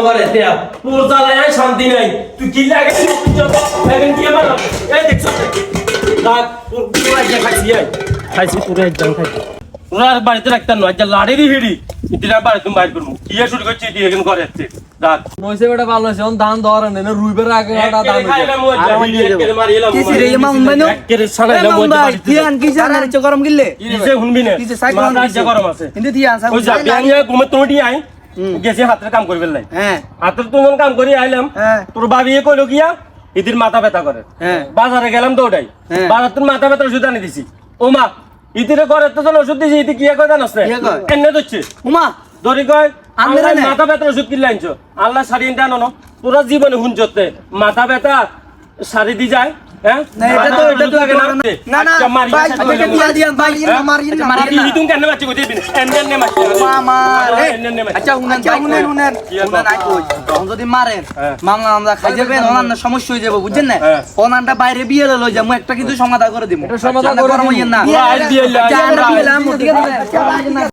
করে দেয়া তোর জ্বালায় শান্তি নাই তুই কি লাগে এখন কি আমার এই দেখছ রাত তোর পুরো আইয়া খাইছি পুরো একদম খাইছি তোরা আর বাড়িতে রাখতাম না আজ লাড়ি হিড়ি ইতিরা বাড়ি তুমি বাইর করবো কি শুরু করছি তুই এখন করে যাচ্ছে রাত নইছে বেটা ভালো আছে on ধান ধরে না রুইবের আগে ওটা ধান খাইলাম ওই একেরে মারিলাম কিসে রে ইমাম ভাইনো একেরে ছাড়াইলাম ওই ভাই তিয়ান কিসে আনারে চো গরম গিললে কিসে শুনবি না কিসে সাইকেল কিসে গরম আছে কিন্তু তিয়ান সাইকেল ওই যাবি আমি ঘুমে তোড়ি আই গেছে হাতের কাম করবে নাই হ্যাঁ হাতের তুমি কাম করি আইলাম হ্যাঁ তোর বাবিয়ে কইলো কিয়া ইদির মাথা ব্যথা করে হ্যাঁ বাজারে গেলাম তো ওটাই হ্যাঁ। বাজার তোর মাথা ব্যথার ওষুধ আনি দিছি ও মা ইদিরে করে তো ওষুধ দিছি ইদি কিয়া কয় জানাস না কিয়া কয়? এনে দচ্ছে উমা ধরি কয় আনলে আল্লাহ না? মাথা ব্যথার ওষুধ কিনলে আনছো আল্লাহ শাড়ি এনে আনো না তোরা জীবনে হুঞ্জতে মাথা ব্যথা শাড়ি দি যায় হ্যাঁ না এটা তো লাগে না না আচ্ছা, মারি ভাই আচ্ছা, এটা দিয়া দিয়ান ভাই ইনা মারি না মারি না ইতুম কেন মারছি কই দিবি এনে মারছি মামা রে এনে মারছি আচ্ছা উনান উনান আই কই তখন যদি মারেন হ্যাঁ। মামলা আমরা খাই যাবেন ওনার সমস্যা হয়ে যাবে বুঝছেন না হ্যাঁ। ওনানটা বাইরে বিয়ে লই যাবো একটা কিছু সমাধান করে দিব এটা সমাধান করে গরম হইয়েন না আজ দিয়ে আচ্ছা, আমরা বিয়ে লাম, ঠিক আছে?